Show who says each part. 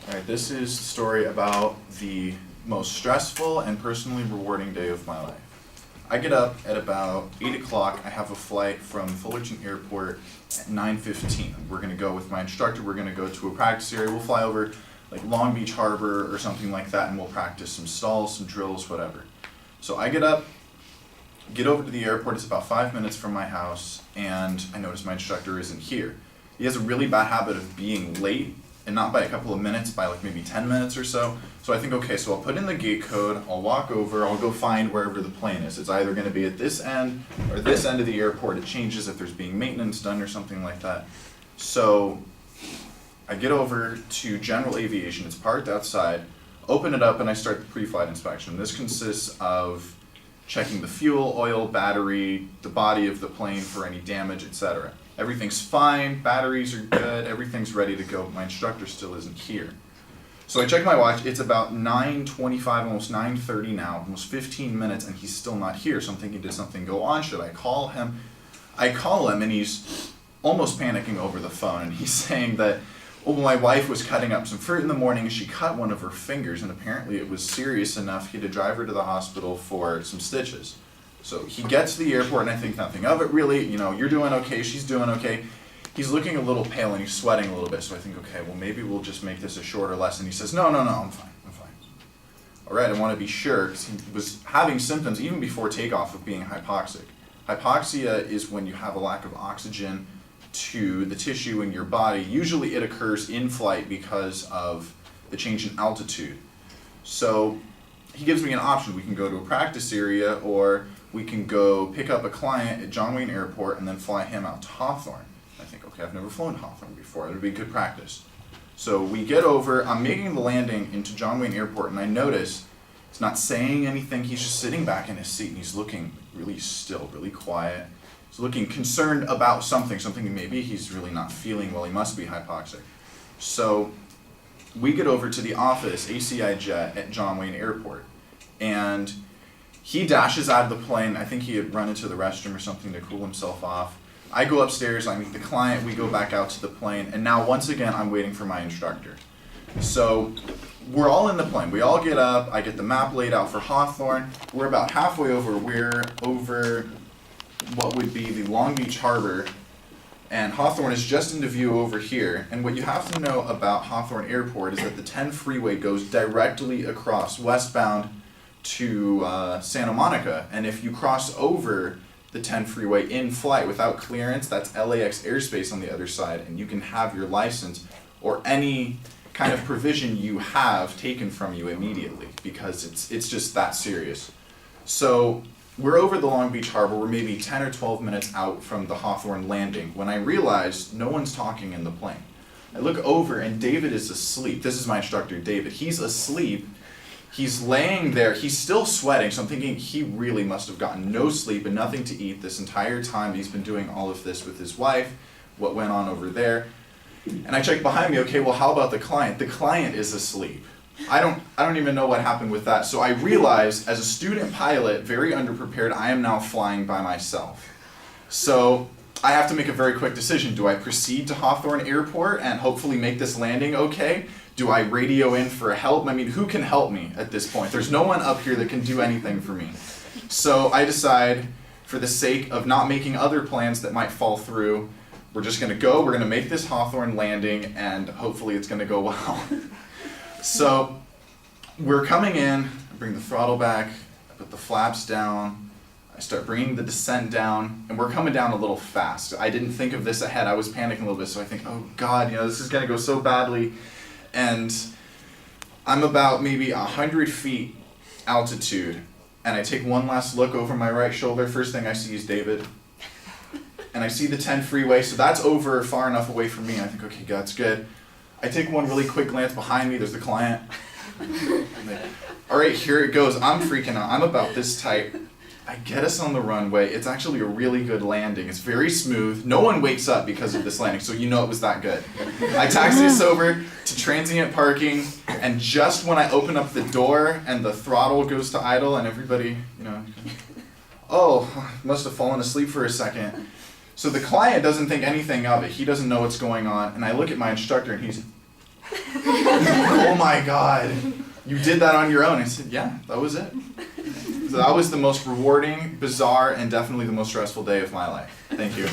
Speaker 1: All right, this is the story about the most stressful and personally rewarding day of my life. I get up at about 8 o'clock. I have a flight from Fullerton Airport at 9:15. We're going to go with my instructor. We're going to go to a practice area. We'll fly over like Long Beach Harbor or something like that, and we'll practice some stalls, some drills, whatever. So I get up, get over to the airport. It's about 5 minutes from my house, and I notice my instructor isn't here. He has a really bad habit of being late, and not by a couple of minutes, by like maybe 10 minutes or so. So I think, okay, so I'll put in the gate code, I'll walk over, I'll go find wherever the plane is. It's either going to be at this end or this end of the airport. It changes if there's being maintenance done or something like that. So I get over to General Aviation. It's parked outside, open it up, and I start the pre-flight inspection. This consists of checking the fuel, oil, battery, the body of the plane for any damage, etc. Everything's fine, batteries are good, everything's ready to go, but my instructor still isn't here. So I check my watch, it's about 9:25, almost 9:30 now, almost 15 minutes, and he's still not here. So I'm thinking, did something go on? Should I call him? I call him, and he's almost panicking over the phone, and he's saying that, well, my wife was cutting up some fruit in the morning, and she cut one of her fingers, and apparently it was serious enough he had to drive her to the hospital for some stitches. So he gets to the airport, and I think nothing of it really. You know, you're doing okay, she's doing okay. He's looking a little pale, and he's sweating a little bit. So I think, okay, well, maybe we'll just make this a shorter lesson. He says, no, I'm fine. All right, I want to be sure, because he was having symptoms even before takeoff of being hypoxic. Hypoxia is when you have a lack of oxygen to the tissue in your body. Usually it occurs in flight because of the change in altitude. So he gives me an option. We can go to a practice area, or we can go pick up a client at John Wayne Airport and then fly him out to Hawthorne. I think, okay, I've never flown to Hawthorne before. It would be good practice. So we get over, I'm making the landing into John Wayne Airport, and I notice he's not saying anything. He's just sitting back in his seat, and he's looking really still, really quiet. He's looking concerned about something maybe he's really not feeling well. He must be hypoxic. So we get over to the office, ACI Jet, at John Wayne Airport, and he dashes out of the plane. I think he had run into the restroom or something to cool himself off. I go upstairs, I meet the client, we go back out to the plane, and now once again I'm waiting for my instructor. So we're all in the plane. We all get up, I get the map laid out for Hawthorne. We're about halfway over. We're over what would be the Long Beach Harbor, and Hawthorne is just into view over here. And what you have to know about Hawthorne Airport is that the 10 freeway goes directly across westbound to Santa Monica, and if you cross over the 10 freeway in flight without clearance, that's LAX airspace on the other side, and you can have your license or any kind of provision you have taken from you immediately, because it's just that serious. So we're over the Long Beach Harbor. We're maybe 10 or 12 minutes out from the Hawthorne landing when I realize no one's talking in the plane. I look over, and David is asleep. This is my instructor, David. He's asleep. He's laying there, he's still sweating, so I'm thinking he really must have gotten no sleep and nothing to eat this entire time. He's been doing all of this with his wife, what went on over there. And I check behind me, okay, well, how about the client? The client is asleep. I don't even know what happened with that. So I realize, as a student pilot, very underprepared, I am now flying by myself. So I have to make a very quick decision. Do I proceed to Hawthorne Airport and hopefully make this landing okay? Do I radio in for help? I mean, who can help me at this point? There's no one up here that can do anything for me. So I decide, for the sake of not making other plans that might fall through, we're just gonna go, we're gonna make this Hawthorne landing, and hopefully it's gonna go well. So we're coming in, I bring the throttle back, I put the flaps down, I start bringing the descent down, and we're coming down a little fast. I didn't think of this ahead, I was panicking a little bit, so I think, oh God, this is gonna go so badly. And I'm about maybe 100 feet altitude, and I take one last look over my right shoulder. First thing I see is David. And I see the 10 freeway, so that's over far enough away from me. I think, okay, God, that's good. I take one really quick glance behind me, there's the client. All right, here it goes. I'm freaking out. I'm about this tight. I get us on the runway. It's actually a really good landing. It's very smooth. No one wakes up because of this landing, so you know it was that good. I taxi us over to transient parking, and just when I open up the door and the throttle goes to idle and everybody, must have fallen asleep for a second. So the client doesn't think anything of it. He doesn't know what's going on, and I look at my instructor, and he's oh my God, you did that on your own. I said, yeah, that was it. So that was the most rewarding, bizarre, and definitely the most stressful day of my life. Thank you.